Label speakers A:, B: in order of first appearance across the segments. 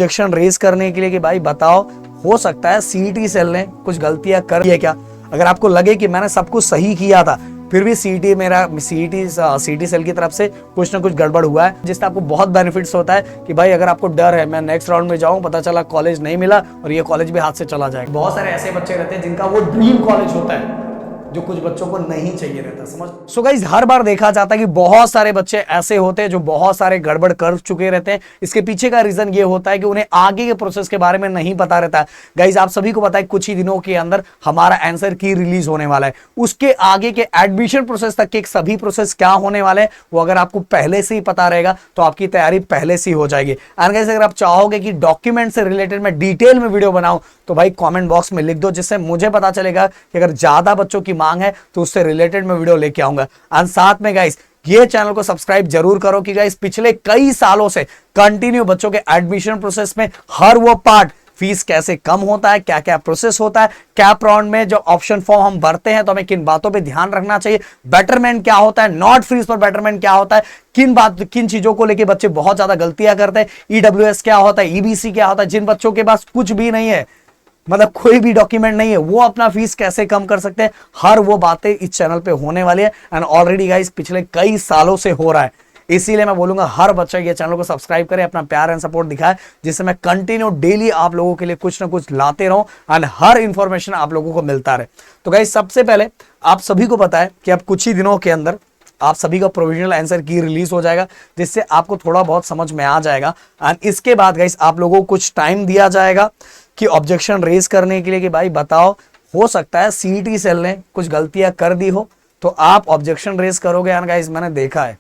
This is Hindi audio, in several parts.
A: ऑब्जेक्शन रेज करने के लिए कि भाई बताओ, हो सकता है सीईटी सेल ने कुछ गलतियां कर दी है क्या। अगर आपको लगे कि मैंने सब कुछ सही किया था फिर भी सीईटी सेल की तरफ से कुछ ना कुछ गड़बड़ हुआ है, जिससे आपको बहुत बेनिफिट्स होता है कि भाई अगर आपको डर है मैं नेक्स्ट राउंड में जाऊं, पता चला कॉलेज नहीं मिला और ये कॉलेज भी हाथ से चला जाएगा। बहुत सारे ऐसे बच्चे रहते हैं जिनका वो ड्रीम कॉलेज होता है जो कुछ बच्चों को नहीं चाहिए रहता, समझ। सो गाइस, हर बार देखा जाता है कि बहुत सारे बच्चे ऐसे होते हैं जो बहुत सारे गड़बड़ कर चुके रहते हैं। इसके पीछे का रीजन ये होता है कि उन्हें आगे के प्रोसेस के बारे में नहीं पता रहता। गाइस, आप सभी को पता है कुछ ही दिनों के अंदर हमारा आंसर की रिलीज होने वाला है, उसके आगे के एडमिशन प्रोसेस तक के सभी प्रोसेस क्या होने वाले हैं वो अगर आपको पहले से ही पता रहेगा तो आपकी तैयारी पहले से ही हो जाएगी। एंड गाइस, अगर आप चाहोगे कि डॉक्यूमेंट से रिलेटेड मैं डिटेल में वीडियो बनाऊं तो भाई कमेंट बॉक्स में लिख दो, जिससे मुझे पता चलेगा कि अगर ज्यादा बच्चों की मांग है तो उससे रिलेटेड मैं वीडियो लेके आऊंगा। एंड साथ में गाइस ये चैनल को सब्सक्राइब जरूर करो कि गाइस पिछले कई सालों से कंटिन्यू बच्चों के एडमिशन प्रोसेस में हर वो पार्ट, फीस कैसे कम होता है, क्या क्या प्रोसेस होता है, कैप राउंड में जो ऑप्शन फॉर्म हम भरते हैं तो हमें किन बातों पे ध्यान रखना चाहिए, बेटरमेंट क्या होता है, नॉट फ्रीज पर बेटरमेंट क्या होता है, किन चीजों को लेके बच्चे बहुत ज्यादा गलतियां करते हैं, ईडब्ल्यूएस क्या होता है, ईबीसी क्या होता है, जिन बच्चों के पास कुछ भी नहीं है, मतलब कोई भी डॉक्यूमेंट नहीं है, वो अपना फीस कैसे कम कर सकते हैं, हर वो बातें इस चैनल पे होने वाली है। एंड ऑलरेडी गाइस पिछले कई सालों से हो रहा है, इसीलिए मैं बोलूंगा हर बच्चा ये चैनल को सब्सक्राइब करे, अपना प्यार एंड सपोर्ट दिखाए, जिससे मैं कंटिन्यू डेली आप लोगों के लिए कुछ ना कुछ लाते रहूं एंड हर इंफॉर्मेशन आप लोगों को मिलता रहे। तो गाइस, सबसे पहले आप सभी को पता है कि अब कुछ ही दिनों के अंदर आप सभी का प्रोविजनल आंसर की रिलीज हो जाएगा, जिससे आपको थोड़ा बहुत समझ में आ जाएगा। एंड इसके बाद गाइस आप लोगों को कुछ टाइम दिया जाएगा कि ऑब्जेक्शन रेज करने के लिए कि भाई बताओ, हो सकता है सीईटी सेल ने कुछ गलतियां कर दी हो, तो आप ऑब्जेक्शन रेज करोगे। एंड गाइस मैंने देखा है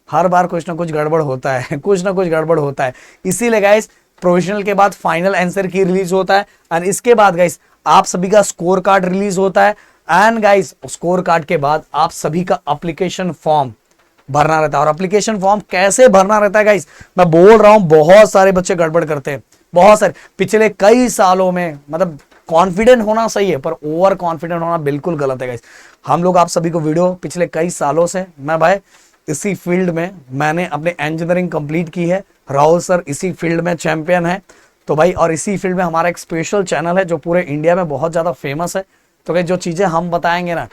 A: हर बार कुछ ना कुछ गड़बड़ होता है कुछ ना कुछ गड़बड़ होता है। इसीलिए गाइस प्रोविजनल के बाद फाइनल आंसर की रिलीज होता है एंड इसके बाद गाइस आप सभी का स्कोर कार्ड रिलीज होता है। एंड गाइस स्कोर कार्ड के बाद आप सभी का एप्लीकेशन फॉर्म भरना रहता है। और एप्लीकेशन फॉर्म कैसे भरना रहता है गाइस, मैं बोल रहा हूं बहुत सारे बच्चे गड़बड़ करते हैं, बहुत सारे पिछले कई सालों में। मतलब कॉन्फिडेंट होना सही है पर ओवर कॉन्फिडेंट होना बिल्कुल गलत है गाइस। हम लोग आप सभी को वीडियो पिछले कई सालों से, मैं भाई इसी फील्ड में मैंने अपने इंजीनियरिंग कंप्लीट की है, राहुल सर इसी फील्ड में चैंपियन है, तो भाई और इसी फील्ड में हमारा एक स्पेशल चैनल है जो पूरे इंडिया में बहुत ज्यादा फेमस है। तो भाई जो चीजें हम बताएंगे ना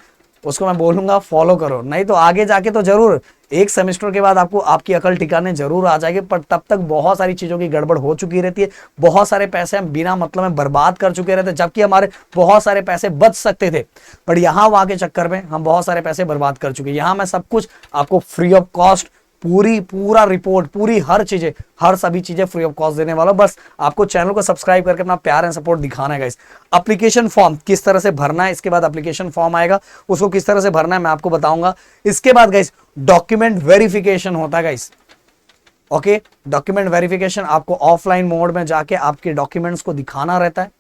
A: उसको मैं बोलूंगा फॉलो करो, नहीं तो आगे जाके तो जरूर एक सेमेस्टर के बाद आपको आपकी अकल ठिकाने जरूर आ जाएगी, पर तब तक बहुत सारी चीजों की गड़बड़ हो चुकी रहती है, बहुत सारे पैसे हम बिना मतलब में बर्बाद कर चुके रहते, जबकि हमारे बहुत सारे पैसे बच सकते थे, पर यहाँ वहां के चक्कर में हम बहुत सारे पैसे बर्बाद कर चुके हैं। यहाँ मैं सब कुछ आपको फ्री ऑफ कॉस्ट पूरा रिपोर्ट, पूरी हर सभी चीजें फ्री ऑफ कॉस्ट देने वाला हूं। बस आपको चैनल को सब्सक्राइब करके अपना प्यार एंड सपोर्ट दिखाना है गाइस। एप्लीकेशन फॉर्म किस तरह से भरना है, इसके बाद एप्लीकेशन फॉर्म आएगा, उसको किस तरह से भरना है मैं आपको बताऊंगा। इसके बाद गाइस डॉक्यूमेंट वेरिफिकेशन होता है गाइस। ओके, डॉक्यूमेंट वेरिफिकेशन आपको ऑफलाइन मोड में जाके आपके डॉक्यूमेंट्स को दिखाना रहता है,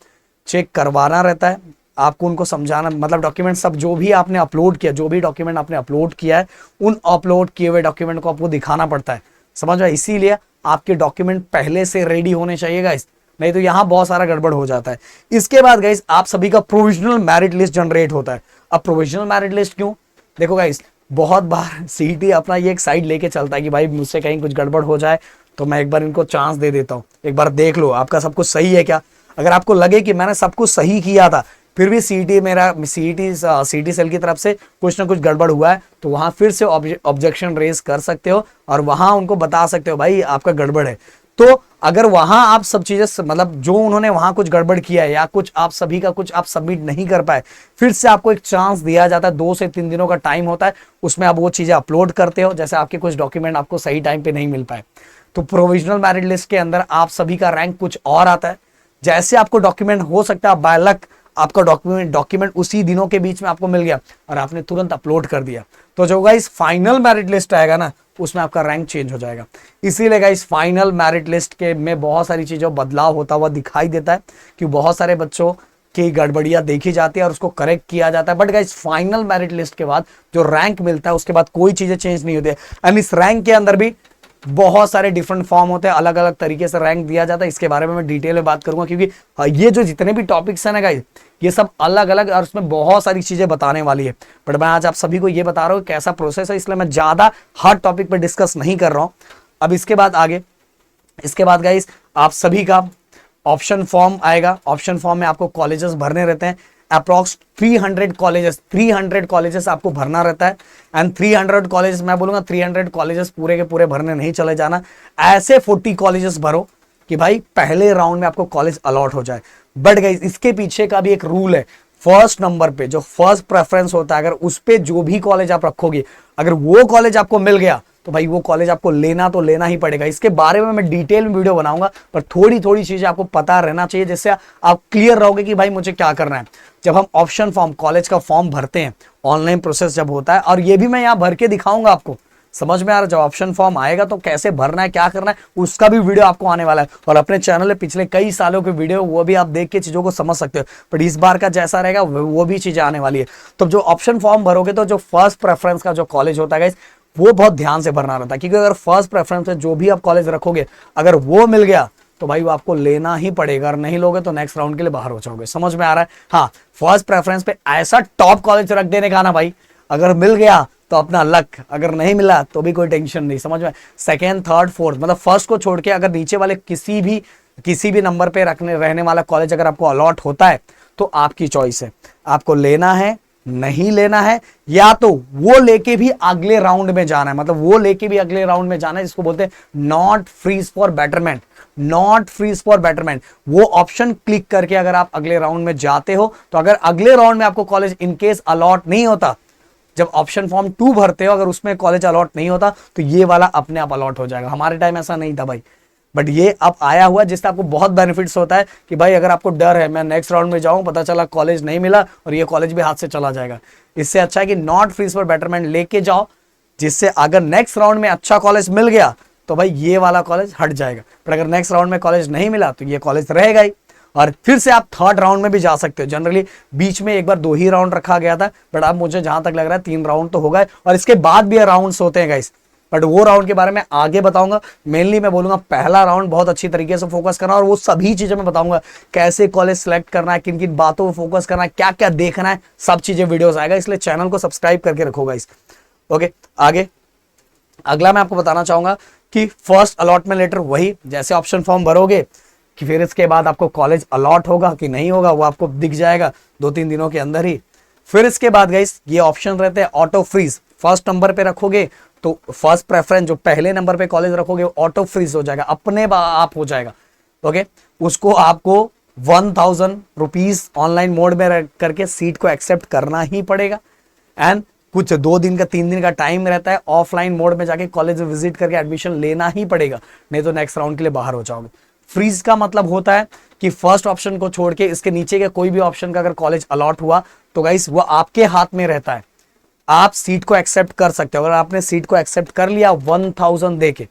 A: चेक करवाना रहता है, आपको उनको समझाना, मतलब डॉक्यूमेंट सब जो भी आपने अपलोड किया, जो भी डॉक्यूमेंट आपने अपलोड किया है उन अपलोड किए हुए डॉक्यूमेंट को आपको दिखाना पड़ता है, समझ रहे। इसीलिए आपके डॉक्यूमेंट पहले से रेडी होने चाहिए गाइस, नहीं तो यहाँ बहुत सारा गड़बड़ हो जाता है। इसके बाद गाइस आप सभी का प्रोविजनल मेरिट लिस्ट जनरेट होता है। अब प्रोविजनल मेरिट लिस्ट क्यों, देखो गाइस बहुत बार सीईटी अपना ये एक साइड लेके चलता है कि भाई मुझसे कहीं कुछ गड़बड़ हो जाए तो मैं एक बार इनको चांस दे देता हूँ, एक बार देख लो आपका सब कुछ सही है क्या। अगर आपको लगे कि मैंने सब कुछ सही किया था फिर भी सीईटी सेल की तरफ से कुछ ना कुछ गड़बड़ हुआ है तो वहां फिर से ऑब्जेक्शन रेज कर सकते हो और वहां उनको बता सकते हो भाई आपका गड़बड़ है। तो अगर वहां आप सब चीजें, मतलब जो उन्होंने वहां कुछ गड़बड़ किया है या कुछ आप सभी का कुछ आप सबमिट नहीं कर पाए, फिर से आपको एक चांस दिया जाता है, 2 से 3 दिनों का टाइम होता है, उसमें आप वो चीजें अपलोड करते हो, जैसे आपके कुछ डॉक्यूमेंट आपको सही टाइम पे नहीं मिल पाए तो प्रोविजनल मेरिट लिस्ट के अंदर आप सभी का रैंक कुछ और आता है। जैसे आपको डॉक्यूमेंट हो सकता है बाय लक आपका डॉक्यूमेंट उसी दिनों के बीच में आपको मिल गया और आपने तुरंत अपलोड कर दिया, तो जो गाइस फाइनल मेरिट लिस्ट आएगा ना उसमें आपका रैंक चेंज हो जाएगा। इसीलिए गाइस फाइनल मेरिट लिस्ट के में बहुत सारी चीजों बदलाव होता हुआ दिखाई देता है कि बहुत सारे बच्चों की गड़बड़ियां देखी जाती है और उसको करेक्ट किया जाता है। But guys final merit list के बाद जो रैंक मिलता है उसके बाद कोई चीजें चेंज नहीं होती है। एंड इस रैंक के अंदर भी बहुत सारे डिफरेंट फॉर्म होते हैं, अलग अलग तरीके से रैंक दिया जाता है। इसके बारे में मैं डिटेल में बात करूंगा क्योंकि ये जो जितने भी टॉपिक्स हैं ना गाइस ये सब अलग अलग और उसमें बहुत सारी चीजें बताने वाली है, बट मैं आज आप सभी को ये बता रहा हूँ कैसा प्रोसेस है, इसलिए मैं ज्यादा हर टॉपिक पर डिस्कस नहीं कर रहा हूँ। अब इसके बाद गाइस आप सभी का ऑप्शन फॉर्म आएगा। ऑप्शन फॉर्म में आपको कॉलेजेस भरने रहते हैं, अप्रॉक्स 300 कॉलेजेस आपको भरना रहता है। एंड 300 कॉलेजेस, मैं बोलूंगा 300 कॉलेजेस पूरे के पूरे भरने नहीं चले जाना, ऐसे 40 कॉलेजेस भरो कि भाई पहले राउंड में आपको कॉलेज अलॉट हो जाए। बट गाइस इसके पीछे का भी एक रूल है, फर्स्ट नंबर पे जो फर्स्ट प्रेफरेंस होता है, अगर उस पे जो भी कॉलेज आप रखोगे, अगर वो कॉलेज आपको मिल गया तो भाई वो कॉलेज आपको लेना तो लेना ही पड़ेगा। इसके बारे में मैं डिटेल में वीडियो बनाऊंगा, पर थोड़ी थोड़ी चीजें आपको पता रहना चाहिए, जिससे आप क्लियर रहोगे कि भाई मुझे क्या करना है। जब हम ऑप्शन फॉर्म, कॉलेज का फॉर्म भरते हैं, ऑनलाइन प्रोसेस जब होता है, और ये भी मैं यहाँ भर के दिखाऊंगा आपको, समझ में आ रहा है। जब ऑप्शन फॉर्म आएगा तो कैसे भरना है, क्या करना है, उसका भी वीडियो आपको आने वाला है। और अपने चैनल में पिछले कई सालों के वीडियो, वो भी आप देख के चीजों को समझ सकते हो। बट इस बार का जैसा रहेगा वो भी चीजें आने वाली है। तो जो ऑप्शन फॉर्म भरोगे तो जो फर्स्ट प्रेफरेंस का जो कॉलेज होता है वो बहुत ध्यान से भरना रहता है, क्योंकि अगर फर्स्ट प्रेफरेंस में जो भी आप कॉलेज रखोगे, अगर वो मिल गया तो भाई वो आपको लेना ही पड़ेगा, और नहीं लोगे तो नेक्स्ट राउंड के लिए बाहर हो जाओगे। समझ में आ रहा है। हाँ, फर्स्ट प्रेफरेंस पे ऐसा टॉप कॉलेज रख देने का ना भाई, अगर मिल गया तो अपना लक, अगर नहीं मिला तो भी कोई टेंशन नहीं। समझ में। सेकेंड, थर्ड, फोर्थ, मतलब फर्स्ट को छोड़ के अगर नीचे वाले किसी भी नंबर पे रहने वाला कॉलेज अगर आपको अलॉट होता है तो आपकी चॉइस है, आपको लेना है नहीं लेना है, या तो वो लेके भी अगले राउंड में जाना है। मतलब वो लेके भी अगले राउंड में जाना है, जिसको बोलते हैं not freeze for betterment. Not freeze for betterment, वो ऑप्शन क्लिक करके अगर आप अगले राउंड में जाते हो, तो अगर अगले राउंड में आपको कॉलेज इनकेस अलॉट नहीं होता, जब ऑप्शन फॉर्म 2 भरते हो अगर उसमें कॉलेज अलॉट नहीं होता, तो ये वाला अपने आप अलॉट हो जाएगा। हमारे टाइम ऐसा नहीं था भाई, बट ये अब आया हुआ, जिससे आपको बहुत बेनिफिट्स होता है कि भाई अगर आपको डर है मैं नेक्स्ट राउंड में जाऊं, पता चला कॉलेज नहीं मिला और ये कॉलेज भी हाथ से चला जाएगा, इससे अच्छा है कि नॉट फ्रीज फॉर बेटरमेंट लेके जाओ, जिससे अगर नेक्स्ट राउंड में अच्छा कॉलेज मिल गया तो भाई ये वाला कॉलेज हट जाएगा। पर अगर नेक्स्ट राउंड में कॉलेज नहीं मिला तो ये कॉलेज रहेगा ही, और फिर से आप थर्ड राउंड में भी जा सकते हो। जनरली बीच में एक बार 2 ही राउंड रखा गया था, बट अब मुझे जहां तक लग रहा है 3 राउंड तो हो गए, और इसके बाद भी राउंड्स होते हैं गाइस, बट वो राउंड के बारे में आगे बताऊंगा। मेनली मैं बोलूंगा पहला राउंड बहुत अच्छी तरीके से फोकस करना, और वो सभी चीजें मैं बताऊंगा, कैसे कॉलेज सेलेक्ट करना है, किन किन बातों पर फोकस करना है, क्या क्या देखना है, सब चीजें वीडियोस आएगा, इसलिए चैनल को सब्सक्राइब करके रखो गाइस। ओके, आगे अगला मैं आपको बताना चाहूंगा कि फर्स्ट अलॉटमेंट लेटर, वही जैसे ऑप्शन फॉर्म भरोगे कि फिर इसके बाद आपको कॉलेज अलॉट होगा कि नहीं होगा वो आपको दिख जाएगा 2-3 दिनों के अंदर ही। फिर इसके बाद गाइस ये ऑप्शन रहते हैं ऑटो फ्रीज। फर्स्ट नंबर पे रखोगे तो फर्स्ट प्रेफरेंस जो पहले नंबर पे कॉलेज रखोगे ऑटो फ्रीज हो जाएगा, अपने आप हो जाएगा। ओके, उसको आपको 1000 रुपीज ऑनलाइन मोड में करके सीट को एक्सेप्ट करना ही पड़ेगा। एंड कुछ 2 दिन का 3 दिन का टाइम रहता है, ऑफलाइन मोड में जाके कॉलेज विजिट करके एडमिशन लेना ही पड़ेगा, नहीं तो नेक्स्ट राउंड के लिए बाहर हो जाओगे। फ्रीज का मतलब होता है कि फर्स्ट ऑप्शन को छोड़ के इसके नीचे के कोई भी ऑप्शन का अगर कॉलेज अलॉट हुआ तो गाइस वो आपके हाथ में रहता है, आप सीट को एक्सेप्ट कर सकते हो। अगर आपने सीट को एक्सेप्ट कर लिया 1000 देके,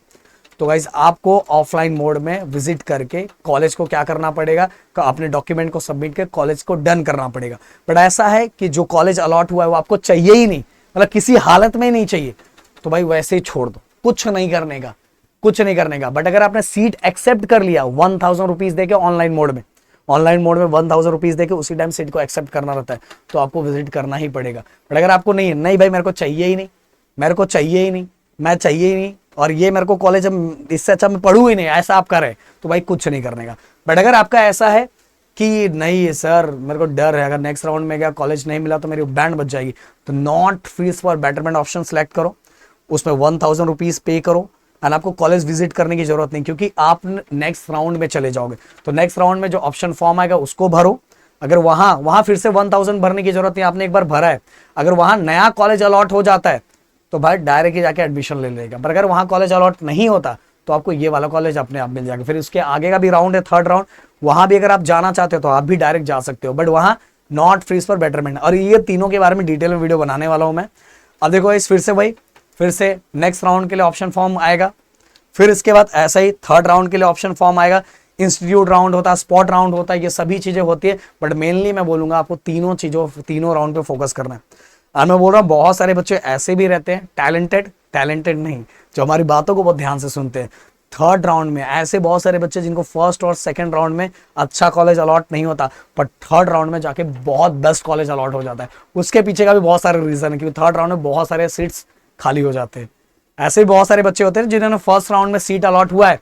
A: तो गाइस आपको ऑफलाइन मोड में विजिट करके कॉलेज को क्या करना पड़ेगा, अपने डॉक्यूमेंट को सबमिट कर कॉलेज को डन करना पड़ेगा। बट ऐसा है कि जो कॉलेज अलॉट हुआ है वो आपको चाहिए ही नहीं, मतलब किसी हालत में ही नहीं चाहिए, तो भाई वैसे ही छोड़ दो, कुछ नहीं करने का, कुछ नहीं करने का। बट अगर आपने सीट एक्सेप्ट कर लिया 1000 रुपीज देके ऑनलाइन मोड में 1000 रुपीज देके उसी टाइम सीट को एक्सेप्ट करना रहता है, तो आपको विजिट करना ही पड़ेगा। बट अगर आपको नहीं है, नहीं भाई मेरे को चाहिए ही नहीं, मेरे को चाहिए ही नहीं, मैं चाहिए ही नहीं, और ये मेरे को कॉलेज इससे अच्छा मैं पढ़ू ही नहीं, ऐसा आप करें तो भाई कुछ नहीं करने का। बट अगर आपका ऐसा है कि नहीं सर मेरे को डर है, अगर नेक्स्ट राउंड में गया कॉलेज नहीं मिला तो मेरी बैंड बच जाएगी, तो not fees for betterment option select करो, उसमें 1000 रुपीज पे करो, एंड आपको कॉलेज विजिट करने की जरूरत नहीं, क्योंकि आप नेक्स्ट राउंड में चले जाओगे। तो नेक्स्ट राउंड में जो ऑप्शन फॉर्म आएगा उसको भरो, अगर वहां फिर से 1000 भरने की जरूरत नहीं, आपने एक बार भरा है, अगर वहां नया कॉलेज अलॉट हो जाता है तो भाई डायरेक्ट जाके एडमिशन ले लेगा। पर अगर वहां कॉलेज अलॉट नहीं होता तो आपको ये वाला कॉलेज अपने आप मिल जाएगा। फिर उसके आगे का भी राउंड है, थर्ड राउंड, वहां भी अगर आप जाना चाहते हो तो आप भी डायरेक्ट जा सकते हो, बट वहां नॉट फ्रीज फॉर बेटरमेंट। और ये तीनों के बारे में डिटेल में वीडियो बनाने वाला हूं मैं। अब देखो इस फिर से नेक्स्ट राउंड के लिए ऑप्शन फॉर्म आएगा, फिर इसके बाद ऐसा ही थर्ड राउंड के लिए ऑप्शन फॉर्म आएगा, इंस्टीट्यूट राउंड होता है, स्पॉट राउंड होता है, ये सभी चीजें होती है। बट मेनली मैं बोलूंगा आपको तीनों राउंड पे फोकस करना है। और मैं बोल रहा हूँ बहुत सारे बच्चे ऐसे भी रहते हैं टैलेंटेड नहीं, जो हमारी बातों को बहुत ध्यान से सुनते हैं। थर्ड राउंड में ऐसे बहुत सारे बच्चे जिनको फर्स्ट और सेकंड राउंड में अच्छा कॉलेज अलॉट नहीं होता, पर थर्ड राउंड में जाके बहुत बेस्ट कॉलेज अलॉट हो जाता है। उसके पीछे का भी बहुत सारे रीजन है, क्योंकि थर्ड राउंड में बहुत सारे सीट्स खाली हो जाते हैं। ऐसे भी बहुत सारे बच्चे होते हैं जिन्होंने फर्स्ट राउंड में सीट अलॉट हुआ है,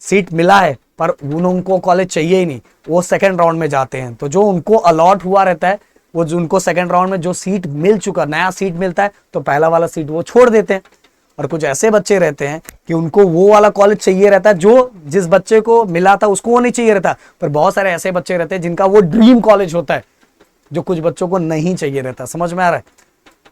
A: सीट मिला है, पर उनको कॉलेज चाहिए ही नहीं, वो सेकंड राउंड में जाते हैं। तो जो उनको अलॉट हुआ रहता है, वो जो उनको सेकंड राउंड में जो सीट मिल चुका, नया सीट मिलता है, तो पहला वाला सीट वो छोड़ देते हैं। और कुछ ऐसे बच्चे रहते हैं कि उनको वो वाला कॉलेज चाहिए रहता है जो जिस बच्चे को मिला था उसको वो नहीं चाहिए रहता। पर बहुत सारे ऐसे बच्चे रहते हैं जिनका वो ड्रीम कॉलेज होता है जो कुछ बच्चों को नहीं चाहिए रहता। समझ में आ रहा है?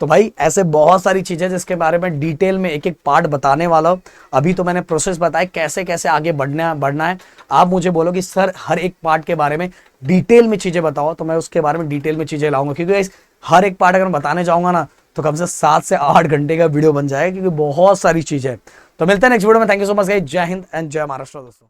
A: तो भाई ऐसे बहुत सारी चीजें जिसके बारे में डिटेल में एक एक पार्ट बताने वाला हूं। अभी तो मैंने प्रोसेस बताया कैसे कैसे आगे बढ़ना है। आप मुझे बोलो कि सर हर एक पार्ट के बारे में डिटेल में चीजें बताओ, तो मैं उसके बारे में डिटेल में चीजें लाऊंगा, क्योंकि हर एक पार्ट अगर मैं बताने जाऊंगा ना तो कम से 7 से 8 घंटे का वीडियो बन जाएगा, क्योंकि बहुत सारी चीजें है। तो मिलते हैं नेक्स्ट वीडियो में। Thank you so much guys. जय हिंद एंड जय महाराष्ट्र दोस्तों।